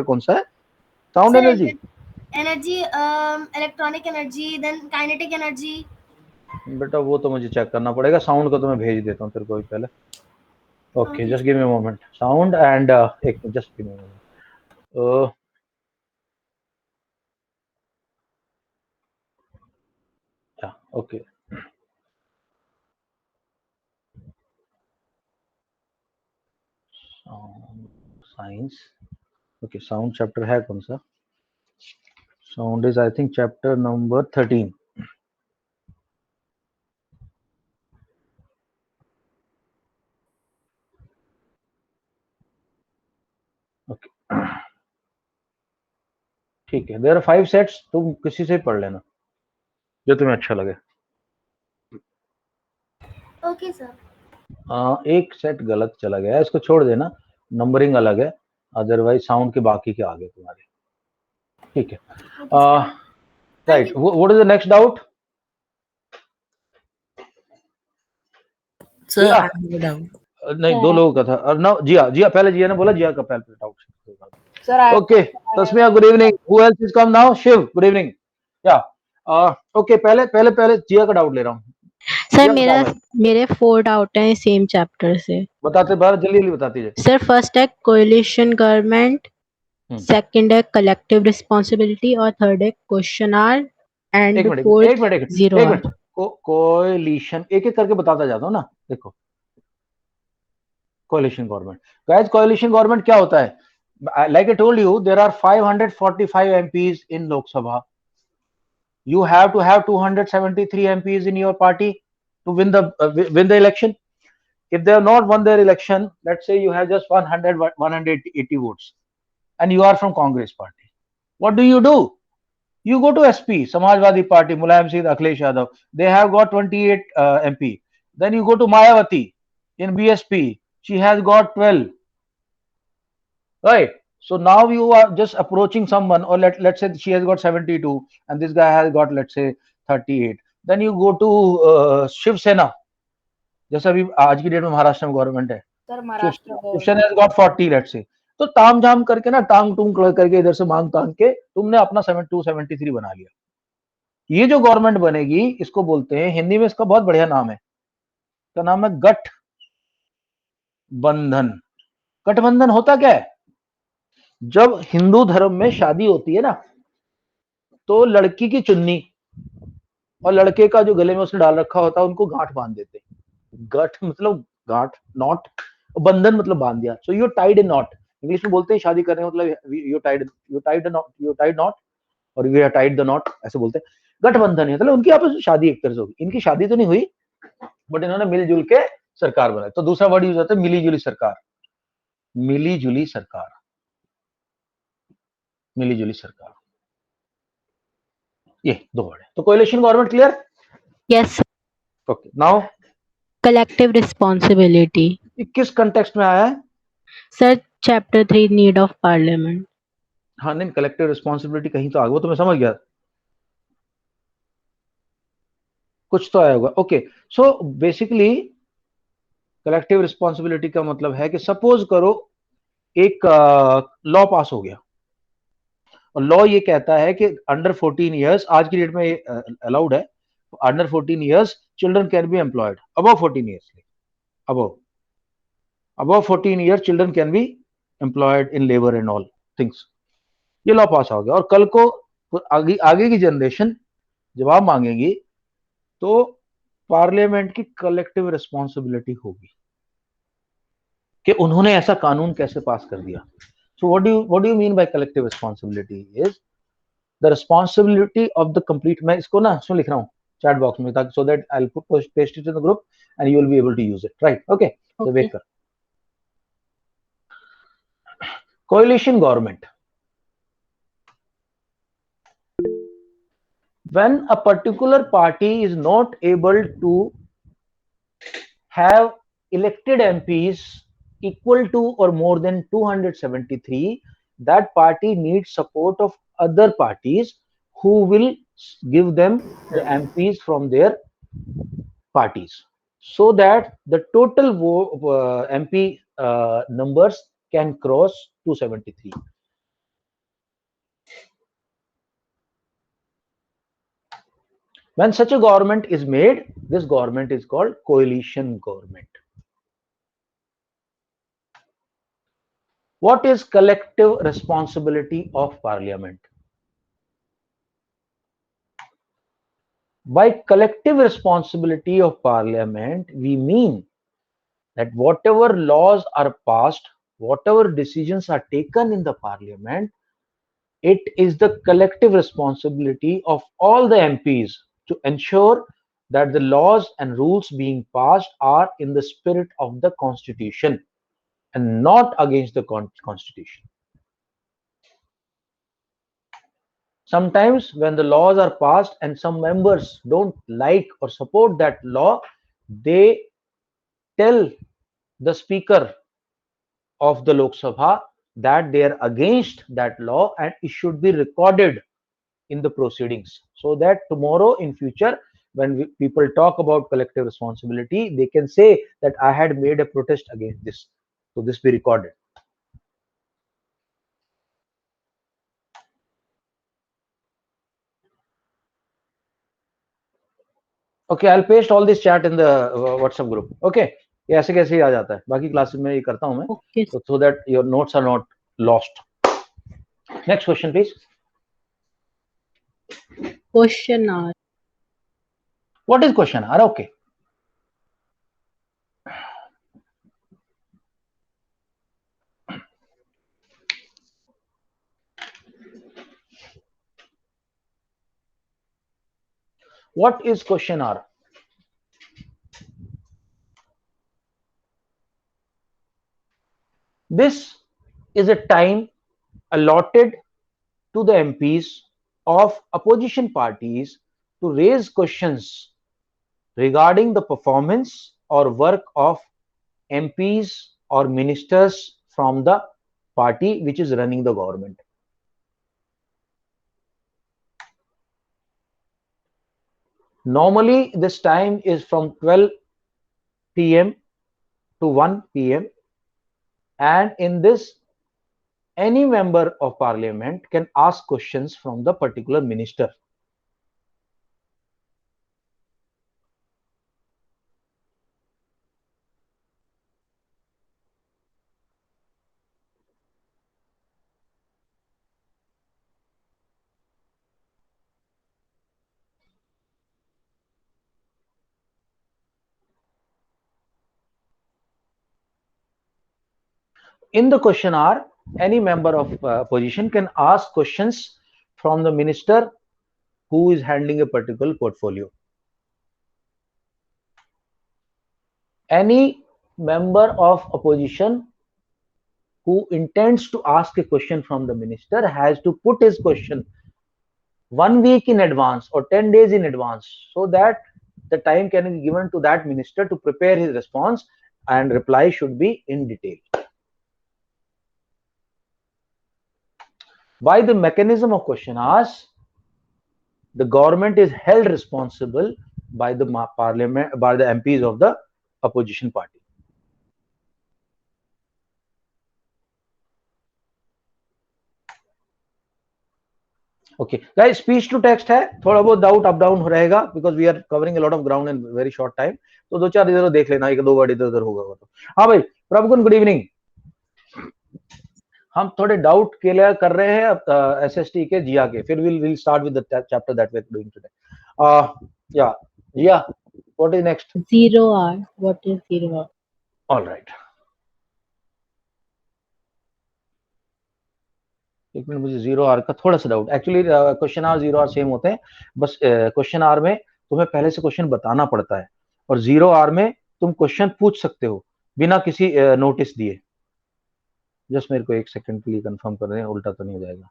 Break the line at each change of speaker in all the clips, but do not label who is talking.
कौन सा है? Sound
sir
energy?
Energy, electronic energy, then kinetic energy.
बेटा वो तो मुझे चेक करना पड़ेगा, साउंड का तो मैं भेज देता हूँ तेरे को पहले। Okay,
okay
just give me a moment. Sound and एक just give me a moment. Yeah okay, science. Okay, sound chapter है कौन सा? Sound is I think chapter number 13। Okay, ठीक है। देयर आर 5 सेट्स, तुम किसी से पढ़ लेना जो तुम्हें अच्छा लगे।
Okay sir.
एक सेट गलत चला गया है, इसको छोड़ देना, नंबरिंग अलग है, अदरवाइज साउंड के बाकी के आगे तुम्हारे। ठीक है,
okay sir, thank
right.
You.
What is the next doubt?
Sir,
Jiya?
I have a doubt.
नहीं, दो लोगों का था। और ना जिया, जिया पहले, जिया ने बोला, जिया का पहले doubt.
Sir, I
okay, Tasmiya, good evening. Who else is come now? Shiv, good evening. Yeah okay, पहले पहले पहले जिया का डाउट ले रहा हूँ।
सर
जिया बताओ भाई,
मेरे 4 डाउट हैं सेम चैप्टर से।
बताते बार, जल्दी जल्दी बताती जाए।
सर फर्स्ट है कोएलिशन गवर्नमेंट, सेकंड है कलेक्टिव रिस्पांसिबिलिटी और थर्ड है क्वेश्चन आर
एक
एंड
मिनट एक
फोर्थ
मिनट एक मिनट
जीरो
एक
आर।
मिनट, कोएलिशन एक एक करके बताता जाता हूँ ना। देखो, coalition government, guys, coalition government क्या होता है? Like I told you, there are 545 MPs in Lok Sabha. You have to have 273 MPs in your party to win the election. If they have not won their election, let's say you have just 100 180 votes, and you are from Congress party, what do? You go to SP, Samajwadi Party, Mulayam Singh, Akhilesh Yadav. They have got 28 MP. Then you go to Mayawati in BSP. She has got 12. Right. So now you are just approaching someone, or let's say she has got 72, and this guy has got, let's say, 38. Then you go to Shiv Sena. जैसा अभी आज की date में महाराष्ट्र में government है,
Sir, Maharashtra
Shiv Sena
government.
has got 40, let's say. तो ताम झाम करके ना, टांग टूंग करके, इधर से मांग तांग के तुमने अपना 72 73 बना लिया। ये जो गवर्नमेंट बनेगी, इसको बोलते हैं हिंदी में, इसका बहुत बढ़िया नाम है, इसका नाम है गठबंधन। गठबंधन होता क्या है? जब हिंदू धर्म में शादी होती है ना, तो लड़की की चुन्नी और लड़के का जो गले में उसने डाल रखा होता है, उनको गांठ बांध देते हैं। गठ मतलब गांठ, नॉट, बंधन मतलब बांध दिया। So you tied a knot, English में बोलते हैं शादी करने मतलब यू टाइड नॉट, और यू टाइड द नॉट, ऐसे बोलते हैं। गठबंधन है मतलब उनकी आपस में शादी एक तरह से होगी। इनकी शादी तो नहीं हुई, बट इन्होंने मिलजुल के सरकार बनाई। तो दूसरा वर्ड यूज होता है मिली जुली सरकार। मिली जुली सरकार, मिली जुली सरकार, ये दो वर्ड है। तो coalition government clear?
Yes.
Okay, now
collective responsibility.
किस कंटेक्स्ट में आया है?
Sir chapter 3 need of parliament.
हाँ, नहीं, कलेक्टिव रिस्पॉन्सिबिलिटी कहीं तो आ गया, वो तो मैं समझ गया, कुछ तो आया होगा। Okay, so basically collective responsibility का मतलब है कि सपोज करो एक लॉ पास हो गया, और लॉ ये कहता है कि अंडर 14 ईयर्स, आज की डेट में अलाउड है, under 14 years children can be employed, above 14 years, above above 14 years children can be employed in labour and all things. ये लॉ पास हो गया, और कल को आगे की जनरेशन जवाब मांगेगी, तो पार्लियामेंट की कलेक्टिव रिस्पॉन्सिबिलिटी होगी कि उन्होंने ऐसा कानून कैसे पास कर दिया। So what do you mean by collective responsibility? Is the responsibility of the complete, मैं इसको ना इसमें लिख रहा हूँ चैट बॉक्स में, ताकि so that I will paste it in the group and you will be able to use it, right? Okay, तो
ओके।
वेट कर। Coalition government, when a particular party is not able to have elected MPs equal to or more than 273, that party needs support of other parties who will give them the MPs from their parties, so that the total MP numbers can cross 273. When such a government is made, this government is called coalition government. What is collective responsibility of parliament? By collective responsibility of parliament, we mean that whatever laws are passed, whatever decisions are taken in the parliament, it is the collective responsibility of all the MPs to ensure that the laws and rules being passed are in the spirit of the constitution and not against the constitution. Sometimes when the laws are passed and some members don't like or support that law, they tell the speaker of the Lok Sabha that they are against that law and it should be recorded in the proceedings, so that tomorrow in future when people talk about collective responsibility, they can say that I had made a protest against this, so this be recorded. Okay, I'll paste all this chat in the WhatsApp group. Okay, ये ऐसे कैसे ही आ जाता है, बाकी classes में ये करता हूं मैं,
Okay.
so that your notes are not lost. Next question please.
Question R.
What is question R? Okay, what is question R? This is a time allotted to the MPs of opposition parties to raise questions regarding the performance or work of MPs or ministers from the party which is running the government. Normally, this time is from 12 p.m. to 1 p.m. and in this, any member of parliament can ask questions from the particular minister. In the question hour, any member of opposition can ask questions from the minister who is handling a particular portfolio. Any member of opposition who intends to ask a question from the minister has to put his question 1 week in advance or 10 days in advance, so that the time can be given to that minister to prepare his response and reply should be in detail. By the mechanism of question hours, the government is held responsible by the parliament, by the MPs of the opposition party. Okay guys, speech to text है, थोड़ा बहुत doubt up down रहेगा because we are covering a lot of ground in very short time, तो दो चार इधर देख लेना, एक दो वर्ड इधर उधर होगा तो। हाँ भाई प्रभुगुण, गुड इवनिंग। हम थोड़े डाउट क्लियर कर रहे हैं एसएसटी के जिया के, फिर will start with the chapter that we are doing today. Yeah Jiya, what is next?
0R. What is 0R?
All right, एक मिनट, मुझे 0R का थोड़ा सा doubt. Actually question are 0R same होते हैं, बस क्वेश्चन आर में तुम्हें पहले से क्वेश्चन बताना पड़ता है और 0R में तुम क्वेश्चन पूछ सकते हो बिना किसी नोटिस दिए। जस्ट मेरे को एक सेकंड के लिए कंफर्म कर रहे हैं, उल्टा तो नहीं हो जाएगा।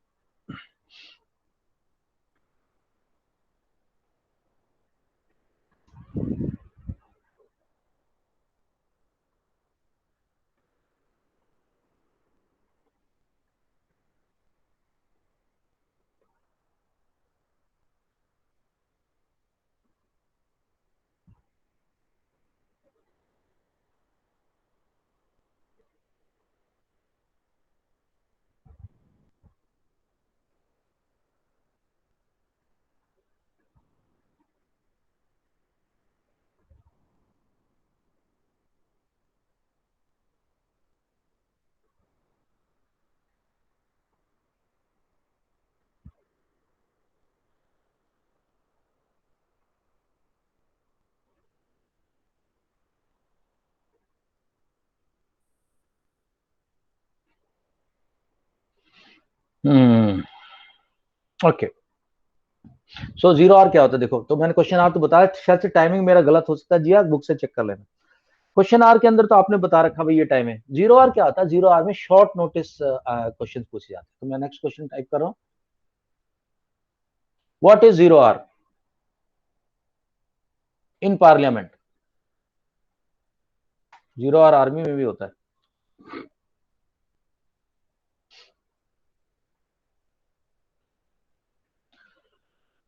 ओके, सो जीरो आर क्या होता है देखो, तो मैंने क्वेश्चन आर तो बताया, शायद से टाइमिंग मेरा गलत हो सकता है, जिया बुक से चेक कर लेना। क्वेश्चन आर के अंदर तो आपने बता रखा भाई ये टाइम है। जीरो आर क्या होता है? जीरो आर में शॉर्ट नोटिस क्वेश्चन पूछे जाते हैं। तो मैं नेक्स्ट क्वेश्चन टाइप कर रहा हूं, what is zero hour in parliament? Zero hour army में भी होता है।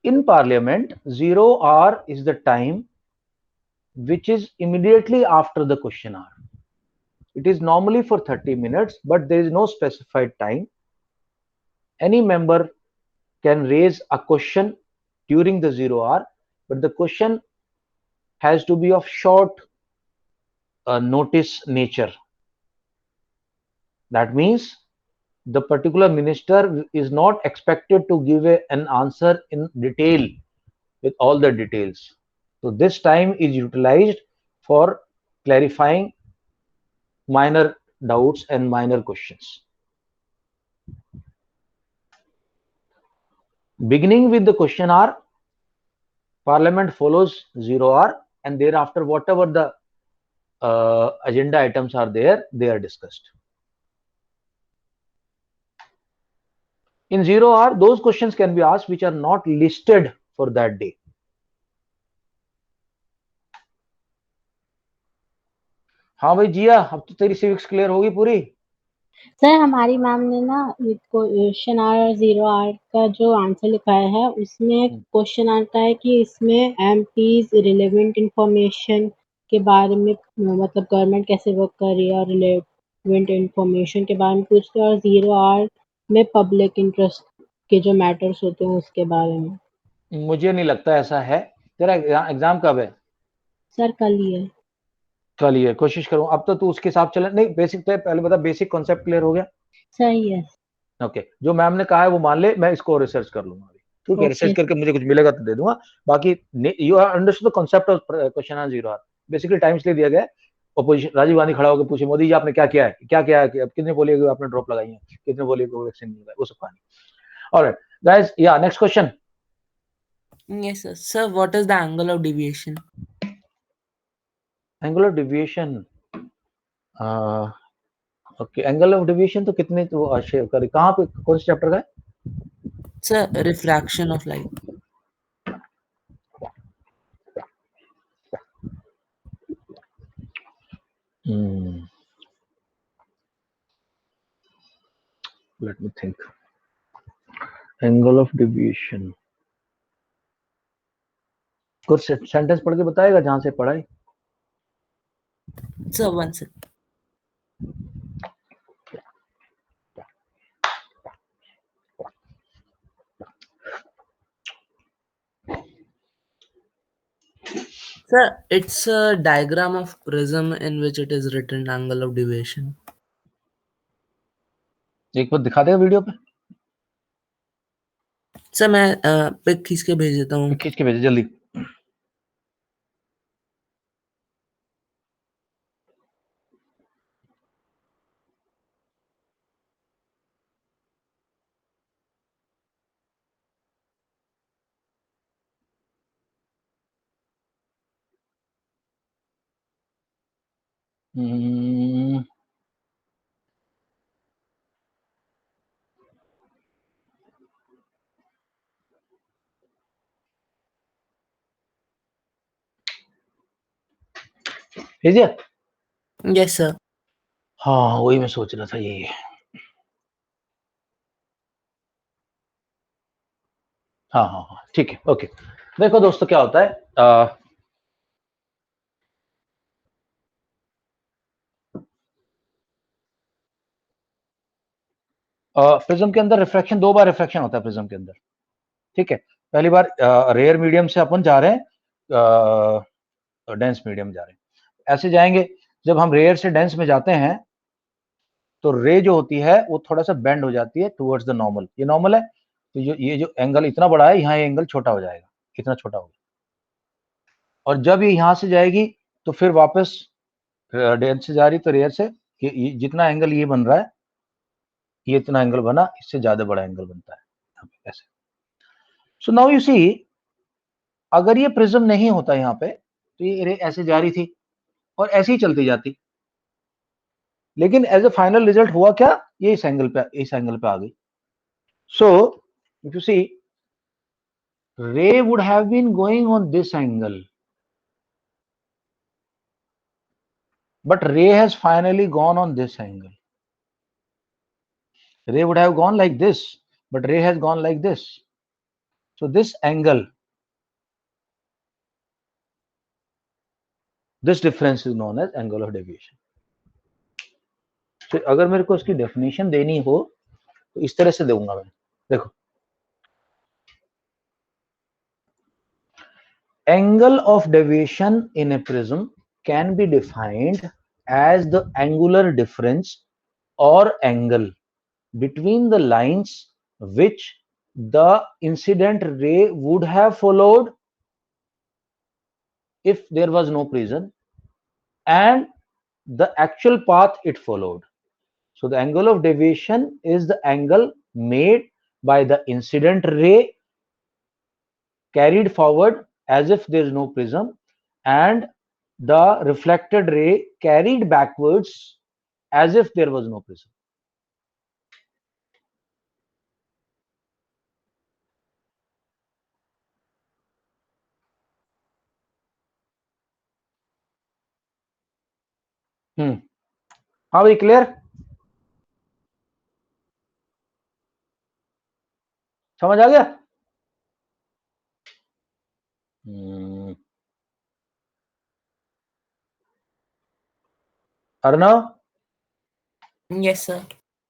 In parliament, 0 hour is the time which is immediately after the question hour. It is normally for 30 minutes, but there is no specified time. Any member can raise a question during the 0 hour, but the question has to be of short notice nature. That means the particular minister is not expected to give an answer in detail with all the details. So this time is utilized for clarifying minor doubts and minor questions. Beginning with the question hour, Parliament follows 0 hour, and thereafter whatever the agenda items are there, they are discussed. In 0 hour, those questions can be asked which are not listed for that day. हाँ भाई जिया, अब तो तेरी civics clear होगी पूरी।
Sir हमारी ma'am ने ना क्वेश्चन आर और 0 आर का जो आंसर लिखाया है उसमें क्वेश्चन आता है कि इसमें एमपीज रिलेवेंट इंफॉर्मेशन के बारे में, मतलब गवर्नमेंट कैसे वर्क कर रही है और रिलेवेंट इंफॉर्मेशन के बारे में पूछते हैं, और 0 आर में पब्लिक इंटरेस्ट के जो मैटर्स होते हैं उसके बारे में।
मुझे नहीं लगता ऐसा है। तेरा एग्जाम कब है?
सर कल ही है।
कल ही है, कोशिश करूँ। अब तो तू उसके हिसाब चले, नहीं बेसिक तो पहले बता, बेसिक कॉन्सेप्ट क्लियर हो गया?
सही है।
ओके, जो मैम ने कहा है वो मान ले, मैं इसको रिसर्च कर लूंगा अभी। ठीक है, रिसर्च करके मुझे कुछ मिलेगा तो दे दूंगा। बाकी you have understood the concept of question answer 0 hour. Basically time इसलिए दिया गया है, अपोजिशन राजीव गांधी खड़ा होकर पूछे मोदी जी आपने क्या किया है, क्या किया है, अब कितने बोले आपने ड्रॉप लगाई है, कितने बोले वैक्सीन नहीं लगाई, वो सब कहानी। ऑलराइट गाइस, या next question.
Yes, sir. Sir, what is the angle of deviation?
Angle of deviation, okay, angle of deviation तो कितने तो शेयर करे, कहाँ पे, कौन से चैप्टर का है?
Sir, refraction of light.
Let me think. Angle of deviation. कुछ सेंटेंस पढ़ के बताएगा जहां से पढ़ा है?
Sir, one second. Sir, it's a diagram of prism in which it is written angle of deviation.
एक बार दिखा देगा वीडियो पे?
सर मैं पिक खींच के भेज देता हूँ।
खींच के भेजो जल्दी। भेजिए।
Yes sir.
हाँ वही मैं सोच रहा था, यही है। हाँ हाँ हाँ ठीक है, ओके। देखो दोस्तों क्या होता है, प्रिज्म के अंदर रिफ्रैक्शन, 2 बार रिफ्रैक्शन होता है प्रिज्म के अंदर। ठीक है, पहली बार रेयर मीडियम से अपन जा रहे हैं डेंस मीडियम जा रहे हैं, ऐसे जाएंगे। जब हम रेयर से डेंस में जाते हैं तो रे जो होती है वो थोड़ा सा बेंड हो जाती है टुवर्ड्स द नॉर्मल। ये नॉर्मल है, तो ये जो एंगल इतना बड़ा है, यहाँ ये एंगल छोटा हो जाएगा, इतना छोटा होगा। और जब ये यहाँ से जाएगी तो फिर वापस डेंस से जा रही, तो रेयर से ये जितना एंगल ये बन रहा है ये इतना एंगल बना, इससे ज्यादा बड़ा एंगल बनता है ऐसे। सो नाउ यू सी, अगर ये प्रिज्म नहीं होता यहाँ पे तो ये रे ऐसे जा रही थी और ऐसे ही चलती जाती, लेकिन एज ए फाइनल रिजल्ट हुआ क्या, ये इस एंगल पे आ गई। So if you see, ray would have been going on this angle, but ray has finally gone on this angle. Ray would have gone like this, but ray has gone like this. So this angle, this difference is known as angle of deviation. So अगर मेरे को इसकी definition देनी हो तो इस तरह से दूंगा मैं। देखो, angle of deviation in a prism can be defined as the angular difference or angle between the lines which the incident ray would have followed if there was no prism and the actual path it followed. So the angle of deviation is the angle made by the incident ray carried forward as if there is no prism and the reflected ray carried backwards as if there was no prism. हाँ भाई, clear, समझ आ गया? Arnav,
Yes, sir.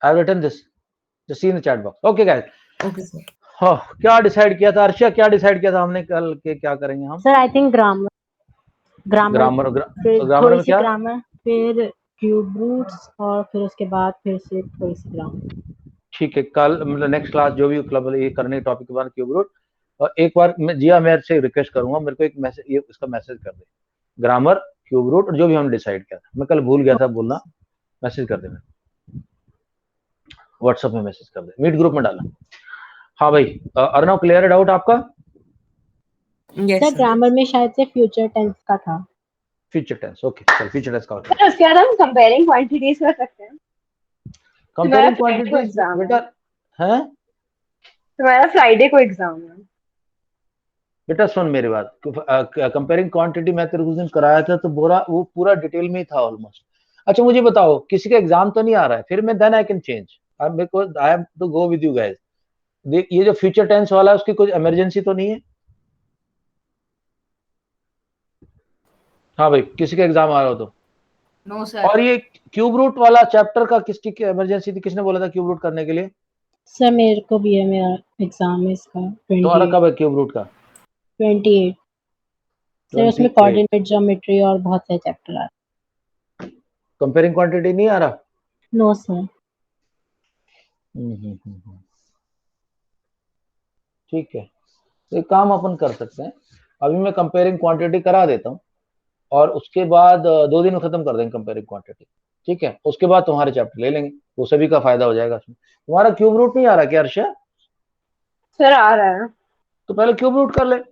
I've written this. Just see in the chat box. Okay, guys.
Okay, sir.
हाँ, क्या decide किया था अर्षिया, क्या decide किया था हमने कल के क्या करेंगे हम?
Sir I think grammar
grammar
में
क्या?
ग्रामर, फिर क्यूब रूट्स और फिर उसके बाद फिर से थोड़ी सी ग्रामर।
ठीक है, कल मतलब नेक्स्ट क्लास जो भी क्लब ये करने के टॉपिक के बाद क्यूब रूट। और एक बार जिया मेरे से रिक्वेस्ट करूंगा, मेरे को एक मैसेज, ये इसका मैसेज कर दे, ग्रामर, क्यूब रूट और जो भी हमने डिसाइड किया था। मैं कल भूल गया था बोलना, मैसेज कर दे, व्हाट्सएप में मैसेज कर दे, मीट ग्रुप में डाला। हाँ भाई, अर्नव क्लियर है डाउट आपका?
Yes,
sir
sir.
ग्रामर में शायद से फ्यूचर टेंस का था।
फ्यूचर टेंस, ओके, चल फ्यूचर टेंस का होता है।
सर उसके बाद हम कंपेयरिंग क्वांटिटीज कर सकते हैं।
कंपेयरिंग
फ्राइडे को
क्वांटिटीज
एग्जाम है।
बेटा है,
तुम्हारा फ्राइडे को एग्जाम है।
बेटा सुन मेरी बात, कंपेयरिंग क्वांटिटी मैं तेरे को उस दिन कराया था तो वो पूरा डिटेल में ही था ऑलमोस्ट। अच्छा मुझे बताओ, किसी का एग्जाम तो नहीं आ रहा है, फिर मैं देन आई कैन चेंज, अब मेरे को I have to go with you guys. ये जो फ्यूचर टेंस वाला है उसकी कोई इमरजेंसी तो नहीं है? हाँ भाई, किसी का एग्जाम आ रहा हो तो?
No sir.
और ये क्यूब रूट वाला चैप्टर का किसकी इमरजेंसी थी, किसने बोला था क्यूब रूट करने के लिए?
सर मेरे को भी है, मेरा एग्जाम है इसका
तुम्हारा कब है क्यूब रूट का?
28। सर उसमें
28।
कोऑर्डिनेट ज्योमेट्री और बहुत से चैप्टर आ रहे।
कंपेयरिंग क्वांटिटी नहीं आ रहा?
No sir.
ठीक है, तो एक काम अपन कर सकते हैं, अभी मैं कंपेयरिंग क्वांटिटी करा देता हूँ और उसके बाद 2 दिन में खत्म कर देंगे कंपेयरिंग क्वांटिटी। ठीक है, उसके बाद तुम्हारे चैप्टर ले लेंगे, वो सभी का फायदा हो जाएगा उसमें। तुम्हारा क्यूब रूट नहीं आ रहा क्या अर्षा?
सर आ रहा है।
तो पहले क्यूब रूट कर ले।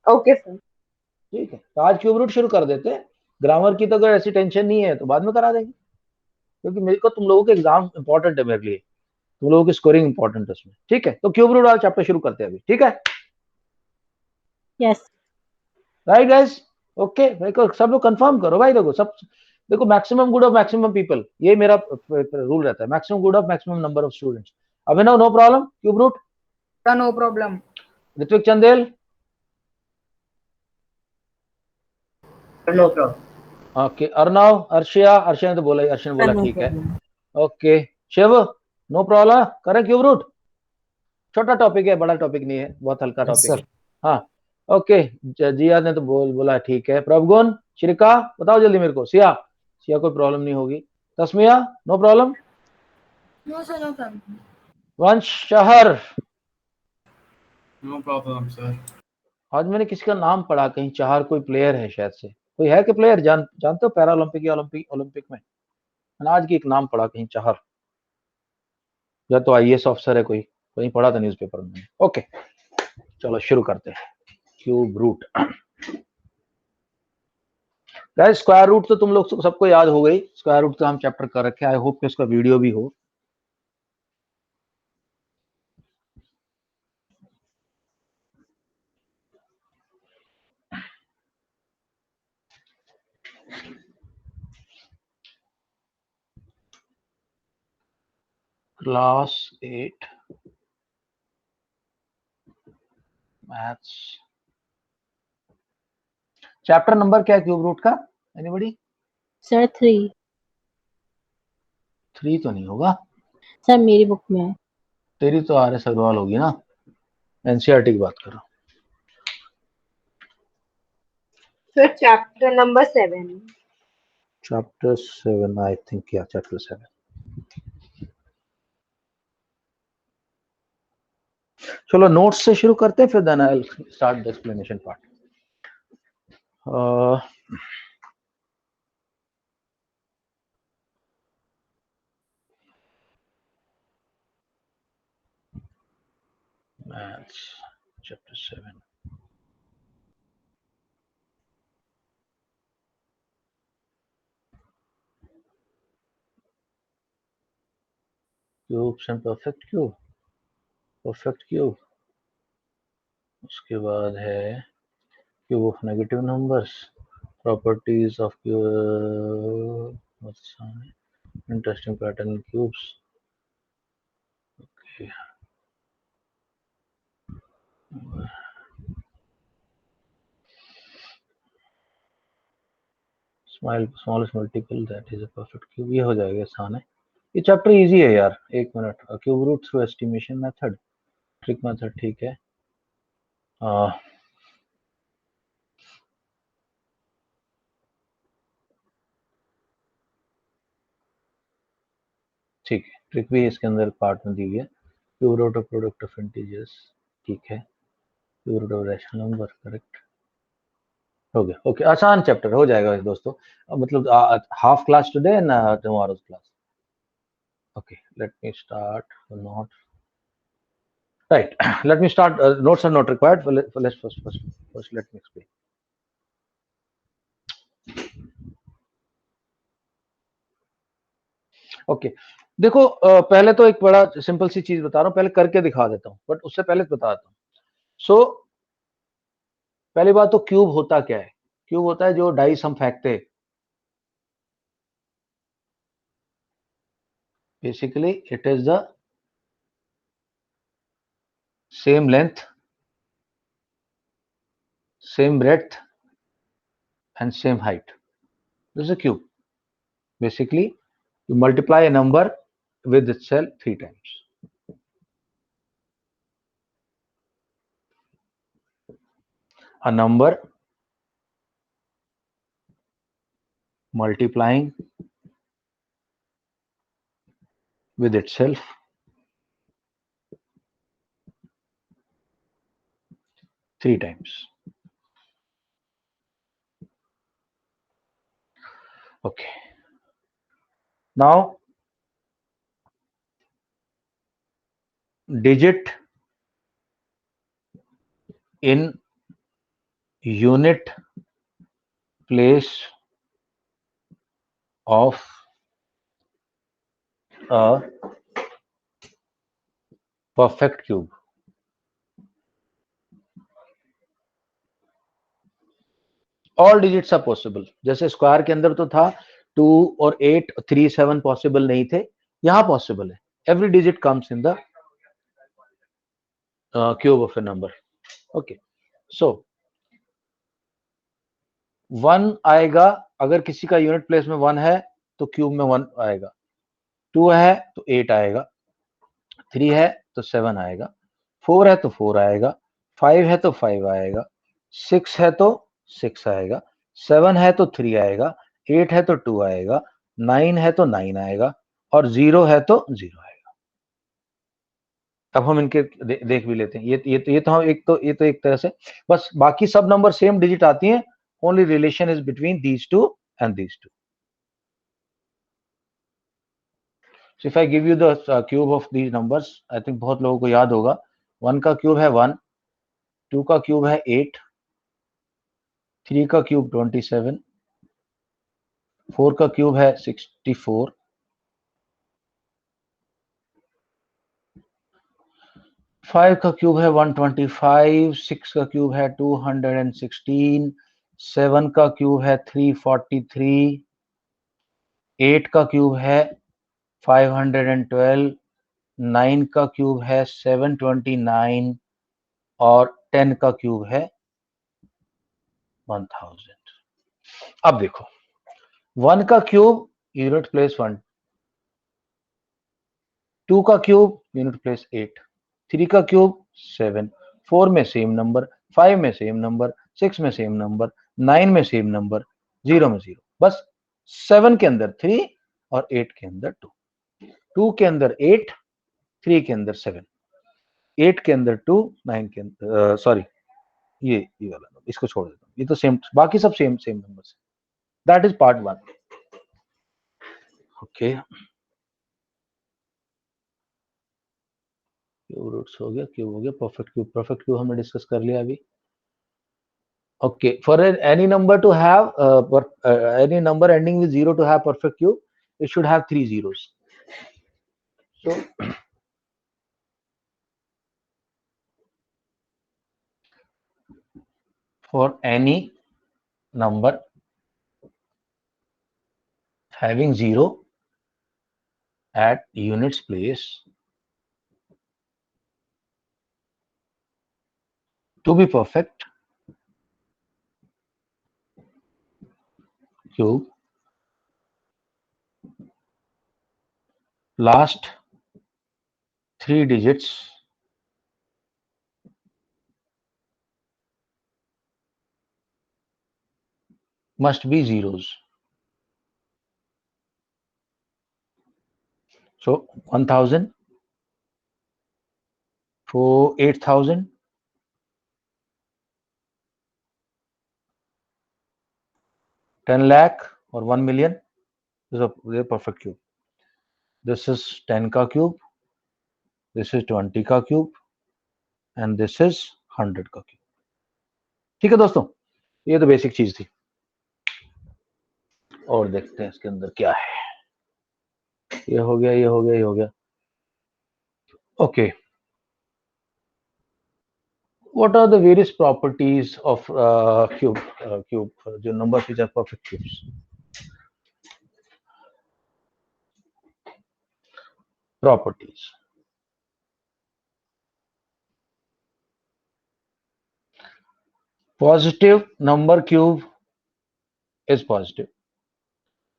Okay sir.
ठीक है, तो आज क्यूब रूट शुरू कर देते हैं। ग्रामर की तो अगर ऐसी टेंशन नहीं है तो बाद में करा देंगे, क्योंकि मेरे को तुम लोगों के एग्जाम इंपॉर्टेंट है, मेरे लिए तुम लोगों की स्कोरिंग इंपॉर्टेंट है उसमें। ठीक है, तो क्यूब रूट वाला चैप्टर शुरू करते हैं अभी। ठीक है,
यस
राइट गाइस? ओके, मेरे को सब लोग कंफर्म करो भाई। देखो सब, देखो maximum good of maximum people, ये मेरा रूल रहता है, maximum good of maximum number of students. Abhinav no problem cube root?
No problem.
Ritvik Chandel?
No problem.
Okay, Arnav, Arshia ने तो बोला, अर्शिया ने बोला ठीक है। ओके, शिव नो प्रॉब्लम, करें क्यूब रूट? छोटा टॉपिक है, बड़ा टॉपिक नहीं है, बहुत हल्का टॉपिक है। हाँ ओके, जिया ने तो बोला ठीक है। प्रभुगुण, श्रिका बताओ जल्दी मेरे को। सिया कोई प्रॉब्लम नहीं होगी। Tasmiya no problem?
No sir, no problem.
Vansh, शहर?
No problem sir.
आज मैंने किसी का नाम पढ़ा कहीं, चाहर कोई प्लेयर है शायद से, कोई है कि प्लेयर जानते हो पैरा ओलंपिक या ओलंपिक में? मैंने आज की एक नाम पढ़ा कहीं, चाहर। या तो आईएएस ऑफिसर है कोई, कहीं पढ़ा था न्यूज़पेपर में। ओके चलो शुरू करते हैं। Cube root, guys square root तो तुम लोग सबको याद हो गई, स्क्वायर रूट तो हम चैप्टर कर रखे हैं, आई होप कि उसका वीडियो भी हो। क्लास 8 मैथ्स, चैप्टर नंबर क्या है क्यूब रूट का, एनीबॉडी?
सर 3।
3 तो नहीं होगा,
सर मेरी बुक में है।
तेरी तो आर एस अग्रवाल होगी ना, एनसीईआरटी की बात करो।
Sir chapter number 7।
Chapter 7 I think, या चैप्टर 7। चलो नोट्स से शुरू करते हैं, फिर then I will start the explanation part. Maths chapter 7। Cubes and perfect cube, perfect cube, उसके बाद है cube of negative numbers, properties of cube, interesting pattern in cubes. Okay smallest multiple that is a perfect cube, ये हो जाएगा आसान है। ये chapter easy है यार, 1 minute. Cube root through estimation method, trick method, ठीक है। ठीक है, ट्रिक भी इसके अंदर पार्ट में दी गई है। Cube root of product of integers, ठीक है। Cube root of rational number, correct हो गया। ओके आसान चैप्टर हो जाएगा दोस्तों, मतलब half class today and tomorrow's class. Okay let me start note, right let me start. Notes are not required, let's first let me explain. Okay देखो, पहले तो एक बड़ा सिंपल सी चीज बता रहा हूँ, पहले करके दिखा देता हूँ, बट उससे पहले बता देता हूँ। सो पहली बात तो क्यूब होता क्या है? क्यूब होता है जो डाइस हम फेंकते, basically it is the same length, same breadth and same height. This is a cube. Basically, you multiply a number with itself 3 times. A number multiplying with itself 3 times. Okay. Now, digit in unit place of a perfect cube. All digits are possible. जैसे square के अंदर तो था 2 और 8, 3, 7 possible नहीं थे, यहां possible है। Every digit comes in the cube of a number. Okay. So 1 आएगा, अगर किसी का यूनिट प्लेस में 1 है तो क्यूब में 1 आएगा, 2 है तो 8 आएगा, 3 है तो 7 आएगा, 4 है तो 4 आएगा, 5 है तो 5 आएगा, 6 है तो 6 आएगा, 7 है तो 3 आएगा, 8 है तो 2 आएगा, 9 है तो 9 आएगा, और 0 है तो 0 आएगा। अब हम इनके देख भी लेते हैं। ये तो हम एक तरह से बस, बाकी सब नंबर सेम डिजिट आती हैं, only relation is between these two and these two. So if I give you the cube of these numbers, I think बहुत लोगों को याद होगा. 1 का क्यूब है 1, 2 का क्यूब है 8, 3 का क्यूब 27, 4 का क्यूब है 64, 5 का क्यूब है 125, 6 का क्यूब है 216, 7 का क्यूब है 343, 8 का क्यूब है 512, 9 का क्यूब है 729 और 10 का क्यूब है 1000. अब देखो 1 का क्यूब यूनिट प्लेस 1, 2 का क्यूब यूनिट प्लेस 8, 3 का क्यूब 7, 4 में सेम नंबर, 5 में सेम नंबर, 6 में सेम नंबर, 9 में सेम नंबर, 0 में 0. बस 7 के अंदर 3 और 8 के अंदर 2, 2 के अंदर 8, 3 के अंदर 7, 8 के अंदर 2, 9 के अंदर सॉरी ये वाला इसको छोड़ देता हूँ, ये तो सेम, बाकी सब same numbers. That is part 1. Okay, cube roots हो गया, क्यूब हो गया, परफेक्ट क्यूब हमने डिस्कस कर लिया अभी. Okay, for any number to have any number ending with 0 to have perfect cube, it should have 3 zeros. So for any number having 0 at units place, to be perfect cube, last 3 digits must be zeros. So 1000, 8000, 10 lakh or 1 million is a perfect cube. This is 10 का cube, this is 20 का cube and this is 100 का cube. ठीक है दोस्तों, ये तो basic चीज थी. और देखते हैं इसके अंदर क्या है. ये हो गया, ये हो गया, ये हो गया. Okay, what are the various properties of cube जो numbers which are perfect cubes? Properties. Positive number cube is positive,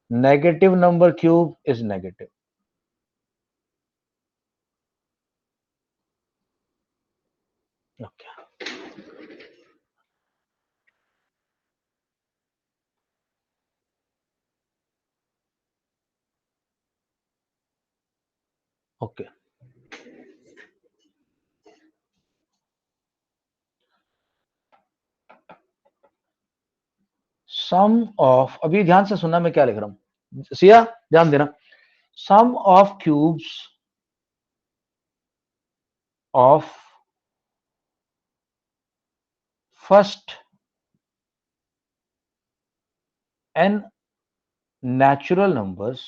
negative number cube is negative. Okay. Okay. Sum of, अभी ध्यान से सुनना मैं क्या लिख रहा हूं, सिया ध्यान देना. Sum of cubes of first n natural numbers,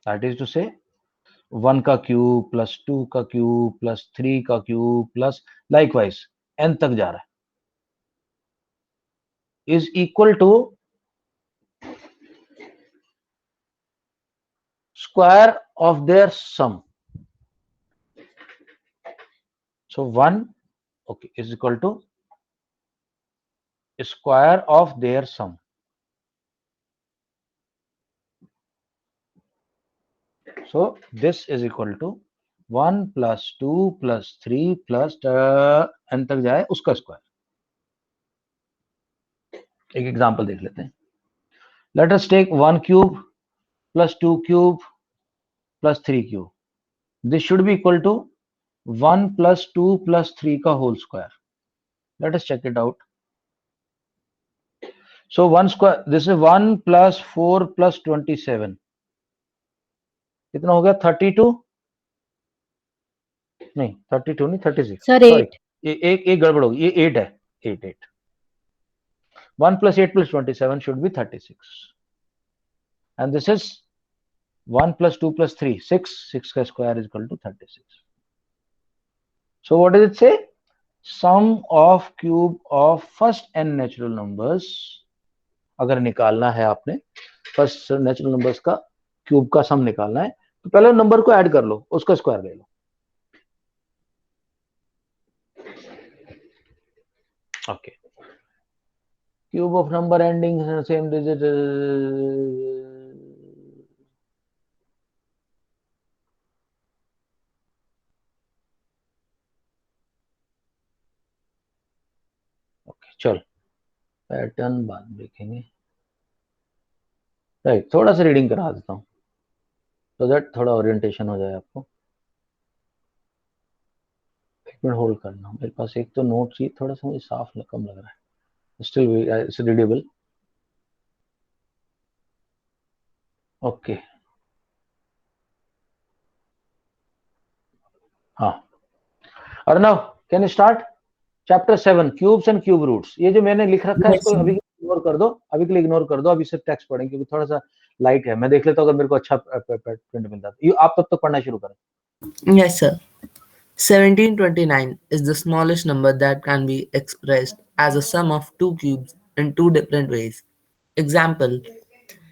that is to say 1 का क्यूब प्लस 2 का क्यूब प्लस 3 का क्यूब प्लस लाइकवाइज n तक जा रहा है, is equal to square of their sum. So 1, okay, is equal to square of their sum. So this is equal to 1 plus 2 plus 3 plus n तक जाए उसका square. एक example देख लेते हैं. Let us take 1 cube plus 2 cube plus 3 cube. This should be equal to 1 plus 2 plus 3 का whole square. Let us check it out. So 1 square, this is 1 plus 4 plus 27, कितना हो गया? 32 नहीं, 32 नहीं, 36,
सर
सॉरी,
8
एक गड़बड़ होगी, ये 8 है, 8 1 plus 8 plus 27 should be 36, and this is 1 plus 2 plus 3, 6 का square is equal to 36. So what does it say? Sum of cube of first n natural numbers, अगर निकालना है आपने फर्स्ट नेचुरल नंबर्स का क्यूब का सम निकालना है, तो पहले नंबर को ऐड कर लो, उसका स्क्वायर ले लो. Okay, cube of number ending same digit, okay चल, पैटर्न बाद में देखेंगे. राइट, थोड़ा सा रीडिंग करा देता हूँ तो दैट थोड़ा ओरिएंटेशन हो जाए आपको. एक मिनट होल्ड करना, मेरे पास एक तो नोट शीट थोड़ा सा मुझे साफ कम लग रहा है, स्टिल इट्स रीडेबल. ओके, हाँ, Arnav can you start chapter 7 cubes and cube roots. ये जो मैंने लिख रखा है इसको अभी इग्नोर कर दो, अभी के लिए इग्नोर कर दो, अभी सिर्फ टेक्स्ट पढ़ेंगे क्योंकि थोड़ा सा लाइट है. मैं देख लेता हूँ अगर मेरे को अच्छा प्रिंट मिलता है. आप तब तक पढ़ना शुरू करें.
Yes, sir. 1729 is the smallest number that can be expressed as a sum of two cubes in two different ways. Example,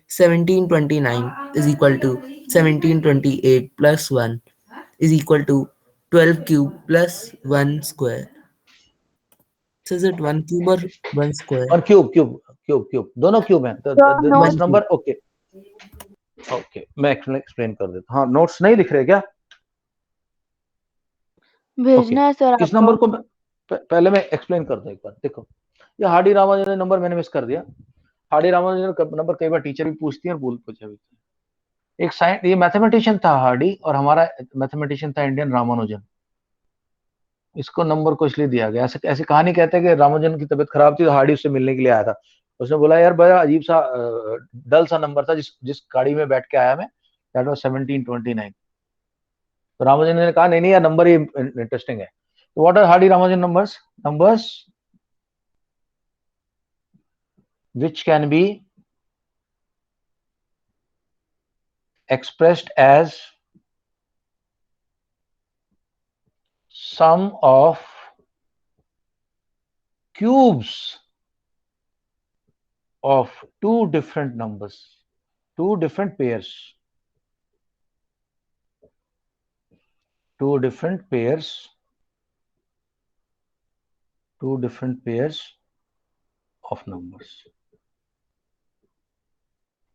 1729 is equal to 1728 plus 1 is equal to 12 cube plus 1 square. So is it 1 cube or 1 square?
और cube cube cube cube दोनों cube हैं. This number, okay okay, मैं explain कर देता हूँ. हाँ, notes नहीं दिख रहे क्या?
भेजना है सर
इस नंबर को पहले मैं एक्सप्लेन करता हूँ एक बार. देखो, ये हार्डी रामानुजन नंबर मैंने मिस कर दिया. हार्डी रामानुजन नंबर कई बार टीचर भी पूछती है और पूछा भी. एक साइंस, ये मैथमेटिशियन था हार्डी और हमारा मैथमेटिशियन था इंडियन रामानुजन. इसको नंबर को इसलिए दिया गया, ऐसे कहानी कहते हैं कि रामानुजन की तबीयत खराब थी तो हार्डी उससे मिलने के लिए आया था. उसने बोला यार बड़ा अजीब सा डल सा नंबर था जिस गाड़ी में बैठ के आया मैं, दैट वाज 1729. तो रामानुजन ने कहा नहीं यार नंबर ही इंटरेस्टिंग है. तो what are Hardy Ramanujan numbers? Numbers which can be expressed as sum of cubes of two different numbers, two different pairs, two different pairs of numbers.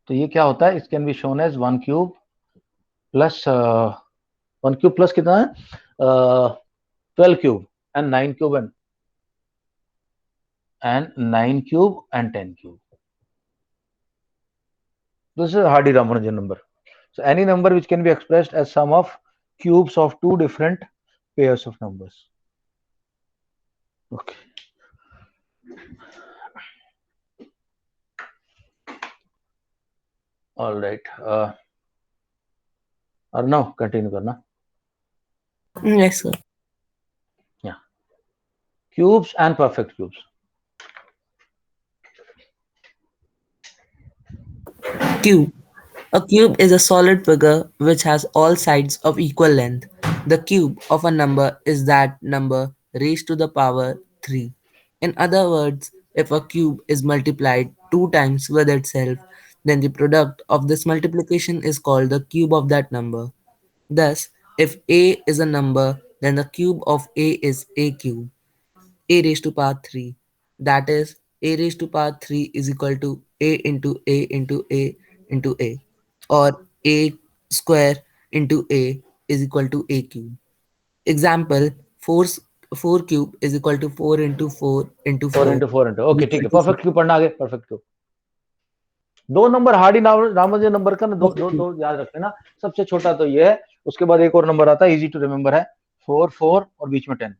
तो ये क्या होता है? It can be shown as 1 cube plus 1 cube plus कितना है? 12 cube and 9 cube and 9 cube and 10 cube. This is Hardy Ramanujan number. So any number which can be expressed as sum of cubes of two different pairs of numbers. Okay. All right. Arnav, continue करना.
Yes, sir.
Yeah. Cubes and perfect cubes.
Cube. A cube is a solid figure which has all sides of equal length. The cube of a number is that number raised to the power 3. In other words, if a cube is multiplied 2 times with itself, then the product of this multiplication is called the cube of that number. Thus, if a is a number, then the cube of a is a cube, a raised to power 3. That is, a raised to power 3 is equal to a into a into a into a, or a square into a is equal to a cube. Example, 4 cube is equal to 4 into 4 into
4
4.
into 4 into. Okay, ठीक है. Perfect cube पढ़ना आगे. Perfect cube. दो number Hardy Ramanujan number का ना, दो याद रख लेना. सबसे छोटा तो ये है, उसके बाद एक और नंबर आता है, इजी टू रिमेम्बर है, 4 4 और बीच में 10.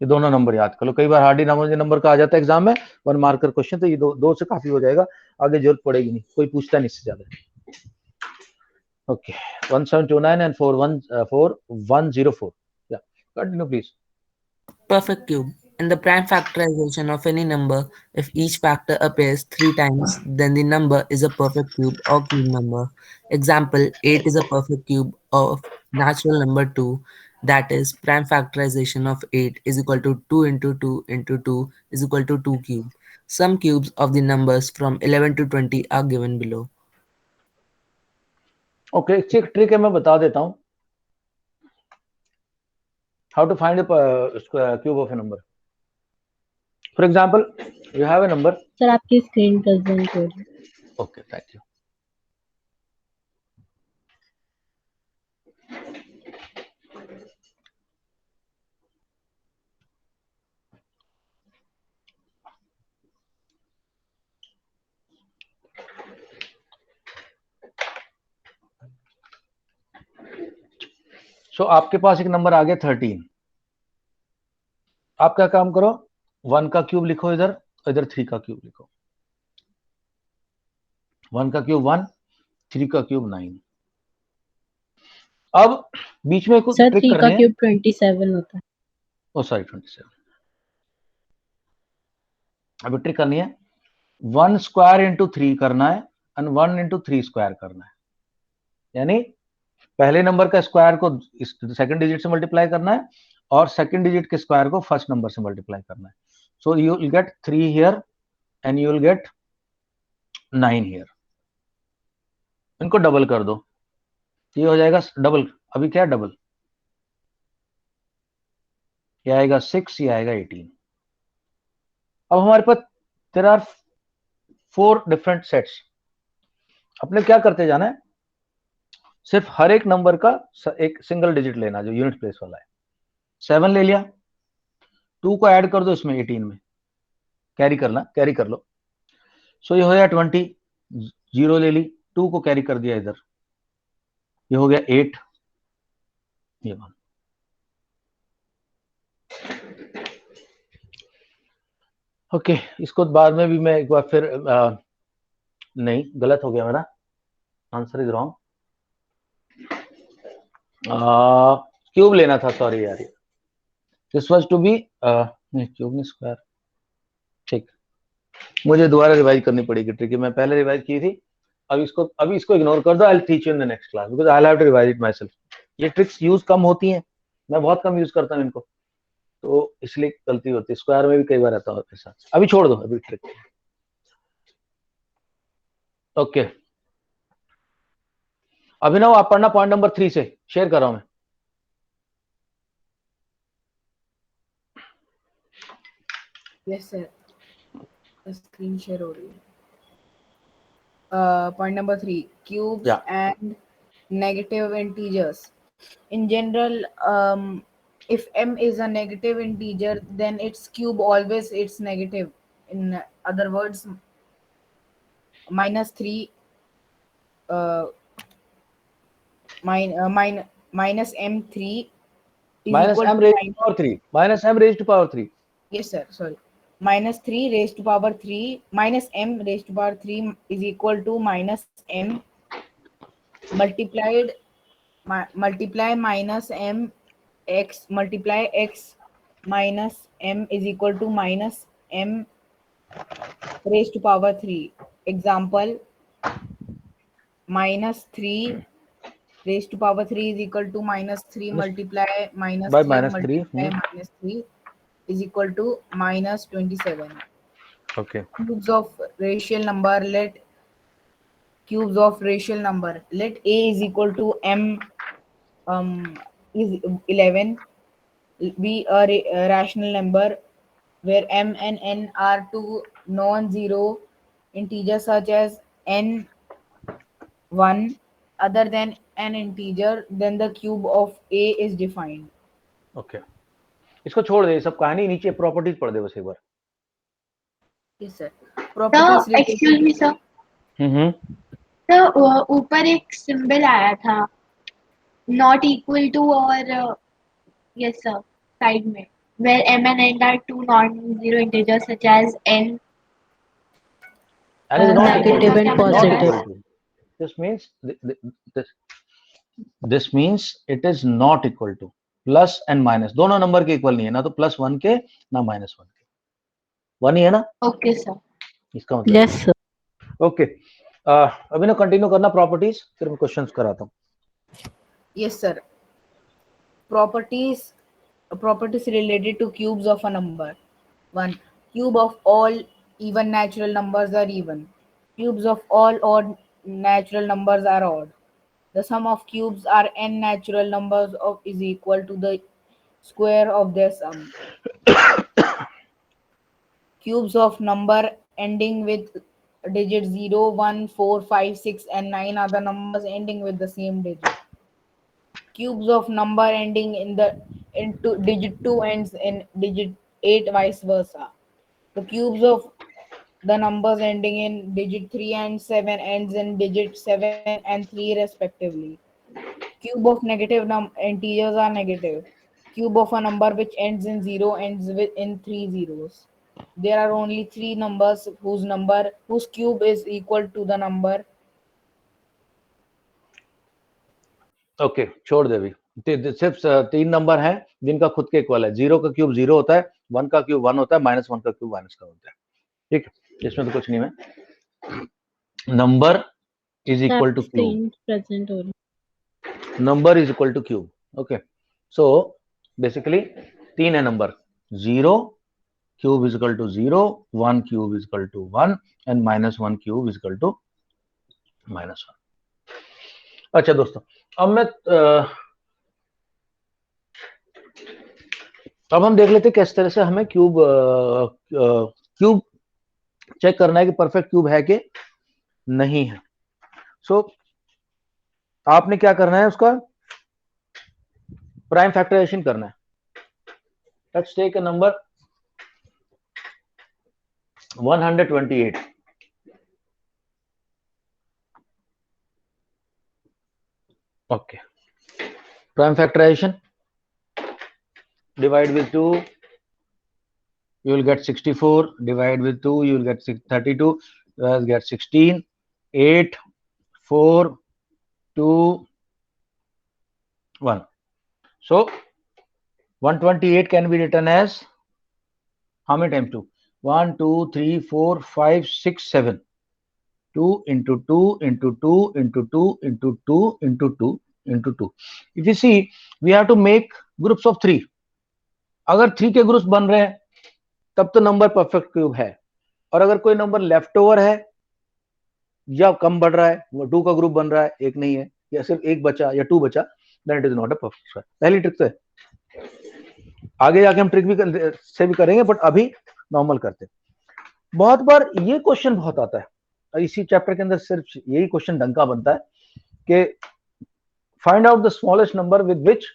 ये दोनों नंबर याद कर लो, कई बार हार्डी नामों नंबर का आ जाता है एग्जाम में, 1 मार्कर क्वेश्चन, तो ये दो से काफी हो जाएगा, आगे जरूरत पड़ेगी नहीं, कोई पूछता नहीं इससे ज्यादा। Okay 1729 and 4104, yeah, continue please.
Perfect cube. In the prime factorization of any number, if each factor appears 3 times, then the number is a perfect cube or cube number. Example, 8 is a perfect cube of natural number 2. That is, prime factorization of 8 is equal to 2 into 2 into 2 is equal to 2 cube. Some cubes of the numbers from 11 to 20 are given below.
ओके एक trick है, मैं बता देता हूं, how to find cube of a number. For example you have a number.
Sir आपकी screen present हो रही है।
Okay thank you. सो आपके पास एक नंबर आ गया 13। आप क्या काम करो, 1 का क्यूब लिखो इधर, इधर 3 का क्यूब लिखो। 1 का क्यूब 1, 3 का क्यूब 9। अब बीच में कुछ
सर
ट्रिक
3 का
करनी है।
क्यूब 27 होता है।
ओ सॉरी 27। अब ट्रिक करनी है, 1 स्क्वायर इंटू 3 करना है एंड 1 इंटू 3 स्क्वायर करना है, यानी पहले नंबर का स्क्वायर को सेकंड डिजिट से मल्टीप्लाई करना है और सेकंड डिजिट के स्क्वायर को फर्स्ट नंबर से मल्टीप्लाई करना है। So you will get 3 here and you will get 9 here. इनको डबल कर दो, ये हो जाएगा डबल। अभी क्या डबल, ये आएगा 6, ये आएगा 18। अब हमारे पास देयर आर 4 डिफरेंट सेट्स। अपने क्या करते जाना है, सिर्फ हर एक नंबर का एक सिंगल डिजिट लेना जो यूनिट प्लेस वाला है। 7 ले लिया, 2 को ऐड कर दो इसमें 18 में, कैरी करना, कैरी कर लो। सो ये हो गया 20। 0 ले ली, 2 को कैरी कर दिया इधर, ये हो गया 8, ये 1। ओके इसको बाद में भी मैं एक बार फिर नहीं गलत हो गया मेरा, आंसर इज रॉन्ग। क्यूब लेना था, सॉरी यार, दिस वाज टू बी नहीं क्यूब नहीं स्क्वायर। ठीक, मुझे दोबारा रिवाइज करनी पड़ेगी ट्रिक, मैं पहले रिवाइज की थी। अभी इसको इग्नोर कर दो, I will teach you in the next class because I will have to revise it myself. ये ट्रिक्स यूज कम होती हैं, मैं बहुत कम यूज करता हूं इनको, तो इसलिए गलती होती है। स्क्वायर में भी कई बार आता है ऐसा। अभी छोड़ दो अभी ट्रिक। ओके अभिनव आप पढ़ना पॉइंट नंबर 3 से, शेयर कर रहा हूं मैं।
यस सर, स्क्रीन शेयर हो रही है। Point number 3, cubes
Yeah.
and negative integers. In general, if m is a negative integer, then its cube always it's negative. In other words, -3 minus m3 is
minus
equal
m
to
raised to power 3, minus m raised to power 3.
Yes sir, sorry. Minus 3 raised to power 3 minus m raised to power 3 is equal to minus m multiply minus m x multiply x minus m is equal to minus m raised to power 3. Example, minus 3 raised to power 3 is equal to minus 3 multiply minus
by
3
minus 3,
multiply minus 3 is equal to minus 27.
Okay.
Cubes of rational number, let cubes of rational number, let a is equal to m is 11 be a rational number where m and n are two non-zero integers such as n1 other than an integer, then the cube of a is defined.
Okay. इसको छोड़ दे, सब कहानी, नीचे properties पढ़ दे बस एक बार।
Yes sir. Properties
तो excuse me sir, तो ऊपर एक सिंबल आया था नॉट इक्वल टू और यस सर साइड में where m and n are two non-zero integers such as n.
And is not equal
Negative
to.
and
Not
positive.
equal to. This means this means it is not equal to. Plus and minus दोनों number के equal नहीं है, ना तो plus one के ना minus one के, one ही है ना,
Okay, sir.
इसका मतलब
Yes, sir.
ओके। अभी ना कंटिन्यू करना प्रॉपर्टीज, फिर मैं क्वेश्चंस कराता हूँ।
Yes, sir. Properties related to cubes of a number. 1. Cube of all even natural numbers are even. Cubes of all odd natural numbers are odd. The sum of cubes are n natural numbers of is equal to the square of their sum. Cubes of number ending with digit 0, 1, 4, 5, 6 and 9 are the numbers ending with the same digit. Cubes of number ending into digit 2 ends in digit 8, vice versa. The cubes of the numbers ending in digit 3 and 7 ends in digit 7 and 3 respectively. Cube of negative integers are negative. Cube of a number which ends in 0 ends in 3 zeros. There are only 3 numbers whose cube is equal to the number.
Okay छोड़ दे अभी, सिर्फ 3 number हैं जिनका खुद के equal है। 0 का cube 0 होता है, 1 का क्यूब 1 होता है, -1 का क्यूब माइनस का होता है। ठीक है, इसमें तो कुछ नहीं है। Number is equal to cube,
Abstain present हो रहा है।
Number is equal to cube. Okay, so basically 3 है number, 0 cube is equal to 0, 1 cube is equal to 1 and -1 cube is equal to -1। अच्छा दोस्तों, अब हम देख लेते हैं किस तरह से हमें क्यूब चेक करना है कि परफेक्ट क्यूब है कि नहीं है। सो आपने क्या करना है, उसका प्राइम फैक्टराइजेशन करना है। Let's take a number 128। Okay, prime factorisation, divide with 2 you will get 64, divide with 2 you will get 32, you will get 16, 8, 4, 2, 1. So 128 can be written as how many times 2? 1, 2, 3, 4, 5, 6, 7. 2 into 2 into 2 into 2 into 2 into 2 into 2. If you see, we have to make groups of 3. अगर 3 के groups बन रहे हैं तब तो number perfect cube है, और अगर कोई नंबर लेफ्ट ओवर है या कम बढ़ रहा है, वो 2 का ग्रुप बन रहा है, एक नहीं है, या सिर्फ एक बचा या 2 बचा, then it is not a perfect square. पहली ट्रिक तो है, आगे जाके हम ट्रिक भी करेंगे, बट अभी नॉर्मल करते हैं। बहुत बार ये क्वेश्चन बहुत आता है इसी चैप्टर के अंदर, सिर्फ यही क्वेश्चन डंका बनता है कि find out the smallest number with which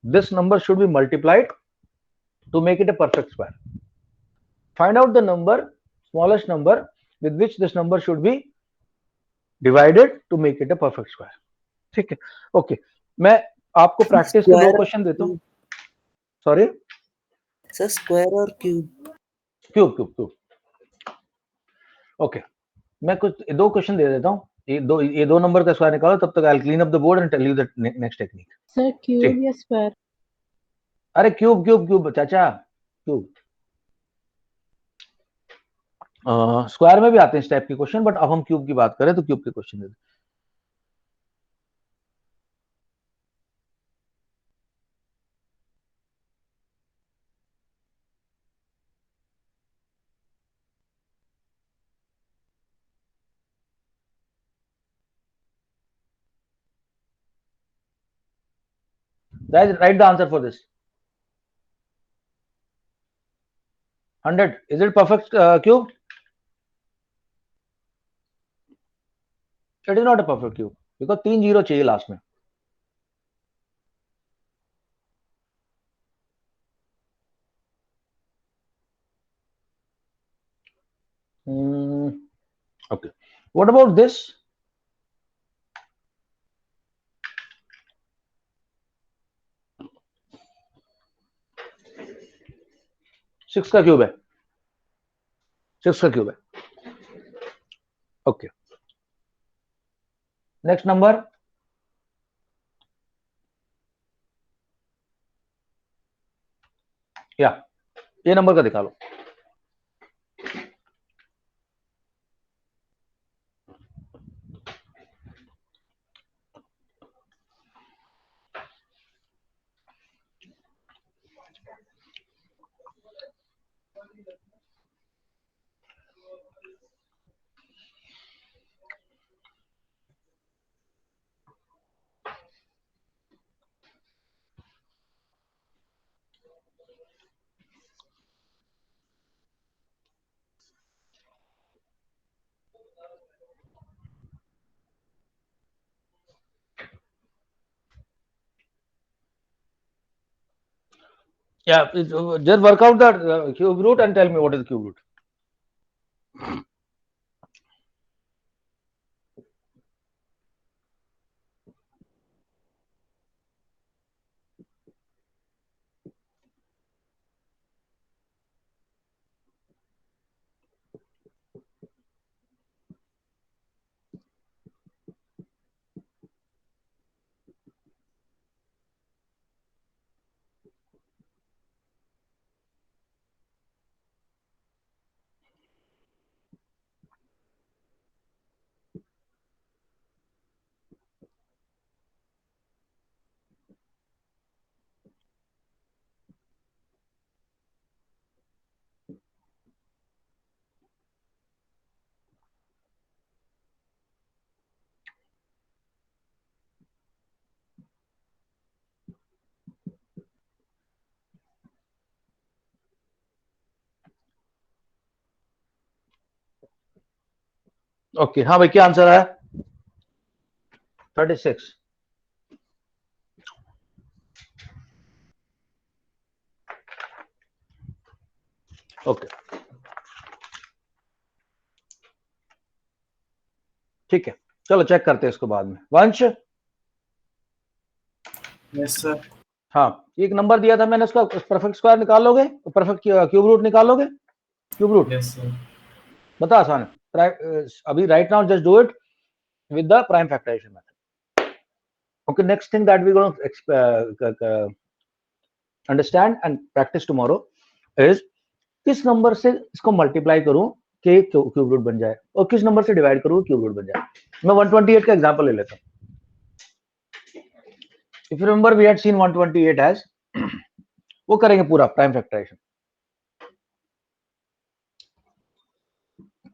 this number should be multiplied to make it a perfect square. Find out the smallest number with which this number should be divided to make it a perfect square. ठीक है, okay, मैं आपको practice के 2 question देता हूँ। Sorry
sir, square और cube?
Cube. Okay, मैं कुछ 2 क्वेश्चन दे देता हूँ, ये दो नंबर का स्क्वायर निकालो, तब तक I will clean up the board and tell you the next technique.
Sir cube या स्क्वायर?
अरे क्यूब चाचा, क्यूब। स्क्वायर में भी आते हैं इस टाइप के क्वेश्चन, बट अब हम क्यूब की बात करें तो क्यूब के क्वेश्चन देते। Write the answer for this. 100. Is it perfect cube? It is not a perfect cube because 3 0 चाहिए लास्ट में। Okay. What about this? 6 का क्यूब है, 6 का क्यूब है। ओके, नेक्स्ट नंबर, या ये नंबर का दिखा लो। Yeah, just work out the cube root and tell me what is the cube root. Okay, हाँ भाई, क्या आंसर है? 36। ओके, ठीक है, चलो चेक करते हैं इसको बाद में। वंश,
यस सर।
हाँ, एक नंबर दिया था मैंने, उसका परफेक्ट स्क्वायर निकाल लोगे, परफेक्ट क्यूब रूट निकाल लोगे? Cube root
yes sir.
बता, आसान है। अभी right now just do it with the prime factorization method. Okay, next thing that we're going to understand and practice tomorrow is किस number से इसको मल्टीप्लाई करूं कि क्यूब रूट बन जाए, और किस नंबर से डिवाइड करूं क्यूब रूट बन जाए। मैं 128 का एग्जांपल ले लेता हूं। If you remember we had seen 128 as, वो करेंगे पूरा प्राइम फैक्टराइजेशन।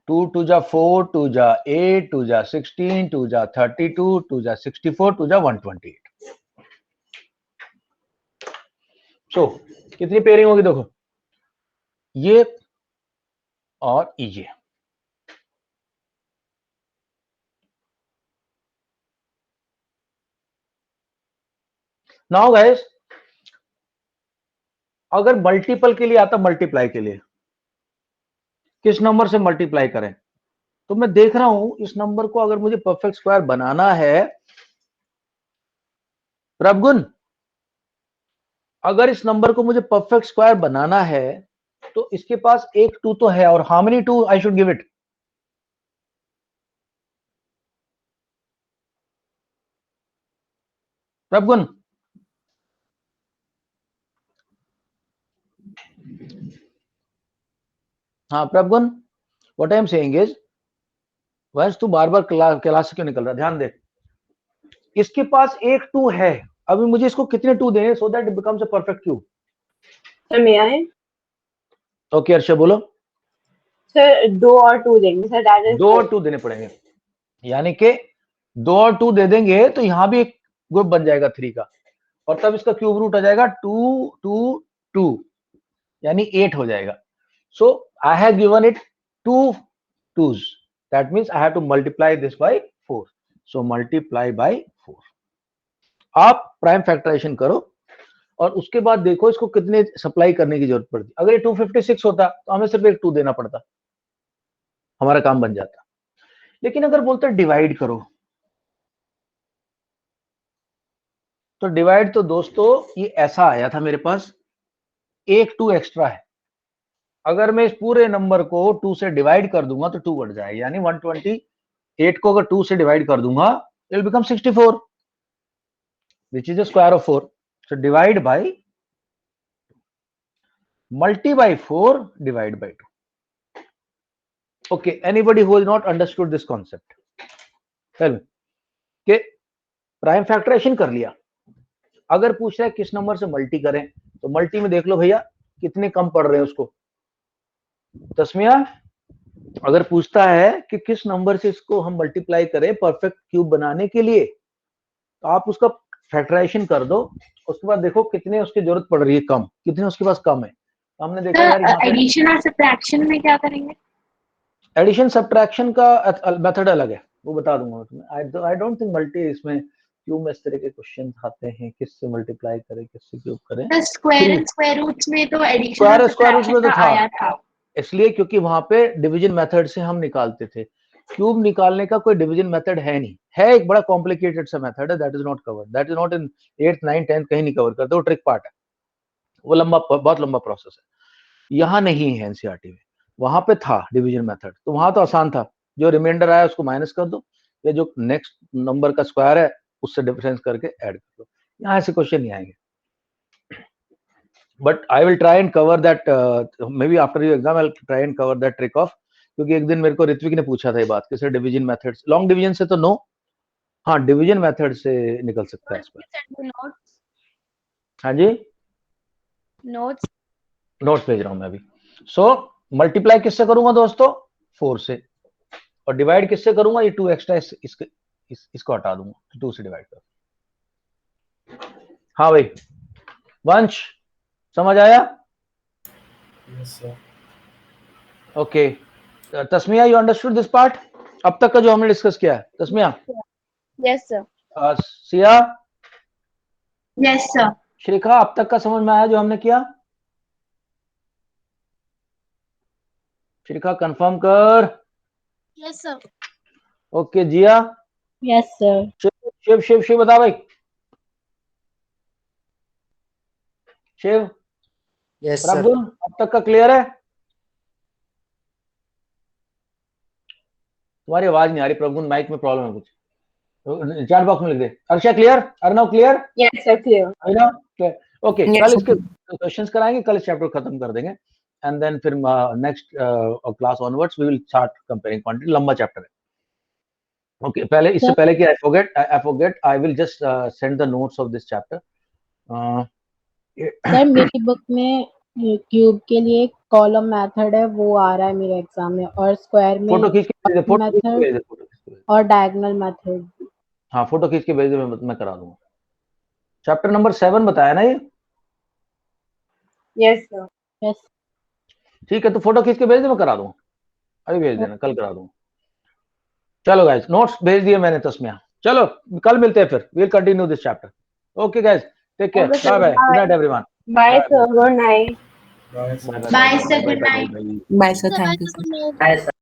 2 2 जा 4, 2 जा 8, 2 जा 16, 2 जा 32, 2 जा 64, 2 जा 128। सो कितनी पेयरिंग होगी देखो, ये और ये। नाउ गाइस, अगर मल्टीपल के लिए आता, मल्टीप्लाई के लिए किस नंबर से मल्टीप्लाई करें, तो मैं देख रहा हूं इस नंबर को अगर मुझे परफेक्ट स्क्वायर बनाना है, प्रभगुण, अगर इस नंबर को मुझे परफेक्ट स्क्वायर बनाना है तो इसके पास एक 2 तो है, और how many 2 I should give it? Prabhgun, हाँ Prabhgun, what I am saying is, Vansh तू बार बार क्लास से क्यों निकल रहा, ध्यान दे। इसके पास एक 2 है, अभी मुझे इसको कितने 2 देने so that it becomes a perfect cube?
Sir मैं आए
ओके अर्षा बोलो।
सर 2 और 2 देंगे सर, दैट इज
2 और 2 देने पड़ेंगे, यानी कि 2 और 2 दे देंगे तो यहां भी एक ग्रुप बन जाएगा 3 का, और तब इसका क्यूब रूट आ जाएगा 2 2 2, यानी 8 हो जाएगा। So I have given it 2 2s, that means I have to multiply this by 4, so multiply by 4। आप प्राइम फैक्टराइजेशन करो और उसके बाद देखो इसको कितने सप्लाई करने की जरूरत पड़ती। अगर ये 256 होता तो हमें सिर्फ एक 2 देना पड़ता, हमारा काम बन जाता। लेकिन अगर बोलते डिवाइड करो, तो डिवाइड तो दोस्तों ये ऐसा आया था मेरे पास, एक 2 एक्स्ट्रा है, अगर मैं इस पूरे नंबर को 2 से डिवाइड कर दूंगा तो 2 बढ़ जाएगा, यानी 128 को अगर 2 से डिवाइड कर दूंगा it will become 64 which is the square of 4. So divide by, multiply by 4, divide by 2. Okay, anybody who has not understood this concept, tell me. कि प्राइम फैक्टराइजेशन कर लिया, अगर पूछ रहा है किस नंबर से मल्टी करें, तो मल्टी में देख लो भैया कितने कम पड़ रहे हैं उसको। तस्मिया, अगर पूछता है कि किस नंबर से इसको हम मल्टीप्लाई करें परफेक्ट क्यूब बनाने के लिए, तो आप उसका फैक्टराइजेशन कर दो, उसके बाद देखो कितने उसकी जरूरत पड़ रही है कम, कितने उसके पास कम है। हमने देखा यार यहाँ पे
एडिशन और सब्ट्रैक्शन में क्या करेंगे?
एडिशन सब्ट्रैक्शन का मेथड अलग है, वो बता दूंगा तुम्हें। आई डोंट थिंक मल्टी इसमें क्यों में इस तरह के क्वेश्चन आते हैं, किससे मल्टीप्लाई करें किससे क्यूब करें।
तो स्क्वायर एंड स्क्वायर रूट्स में तो एडिशन
स्क्वायर
और
स्क्वायर रूट में
सब्ट्रैक्शन
तो
का आया
था,
था।
इसलिए क्योंकि वहां पे डिवीजन मेथड से हम निकालते थे। क्यूब निकालने का कोई डिवीजन मेथड है नहीं, है एक बड़ा कॉम्प्लिकेटेड सा मेथड है, that is not covered, that is not in 8th 9th 10th कहीं नहीं कवर करते, वो ट्रिक पार्ट है, वो लंबा बहुत लंबा प्रोसेस है, यहाँ नहीं है एनसीईआरटी में। वहां पे था डिवीजन मेथड, तो वहां तो आसान था, जो रिमाइंडर आया उसको माइनस कर दो, या जो नेक्स्ट नंबर का स्क्वायर है उससे डिफरेंस करके ऐड कर दो। यहाँ ऐसे क्वेश्चन नहीं आएंगे, but I will try and cover that, may be after your exam I will try and cover that trick of, क्योंकि एक दिन मेरे को ऋत्विक ने पूछा था ये बात कि sir division method, long division से तो नो, हाँ डिवीजन मेथड से निकल सकता है इस पर। हाँ जी, नोट्स भेज रहा हूं मैं अभी। सो मल्टीप्लाई किससे करूंगा दोस्तों? 4 से, और डिवाइड किससे करूंगा? ये 2 एक्स्ट्रा इसको हटा दूंगा, 2 से डिवाइड कर। हाँ भाई वंश, समझ आया?
Yes sir.
Okay, Tasmiya you understood this part अब तक का जो हमने डिस्कस किया है? Tasmiya?
Yes sir.
Siya?
Yes sir.
Shrikha, अब तक का समझ में आया जो हमने किया? श्रीखा कंफर्म कर।
Yes sir.
Okay Jiya?
Yes sir.
Shiv Shiv Shiv बता भाई। शिव?
Yes sir.
प्रभु अब तक का क्लियर है? तुम्हारी आवाज नहीं आ रही प्रभु, माइक में प्रॉब्लम है कुछ, चैट बॉक्स में लिख दे। Arsha clear? Arnav clear?
Yes sir clear.
Okay,
Yes,
कल
sir.
इसके क्वेश्चंस कराएंगे, कल चैप्टर खत्म कर देंगे, एंड देन फिर next class onwards we will start comparing quantity. लंबा चैप्टर है। ओके, पहले इससे पहले कि I forget I will just send the notes of this chapter.
Sir मेरी बुक में क्यूब के लिए कॉलम मेथड है, वो आ रहा है मेरे एग्जाम में, और स्क्वायर में
फोटो खींच के भेज दे, फोटो खींच के भेज दे, फोटो खींच के भेज दे।
और डायगोनल मेथड।
हाँ फोटो खींच के भेज दे, मैं करा दूंगा। चैप्टर नंबर 7 बताया ना ये?
Yes sir.
यस।
ठीक है, तो फोटो खींच के भेज दे, मैं करा दूंगा, अभी भेज देना, कल करा दूंगा। चलो गाइस, नोट्स भेज दिए मैंने तस्मिया। चलो कल मिलते हैं फिर, we'll continue this chapter. Okay guys, take care, bye bye, good night everyone.
Bye sir, good night.
Bye sir.
Bye, sir. Good night.
Bye, sir. Thank you, sir.
Good night.
Bye, sir.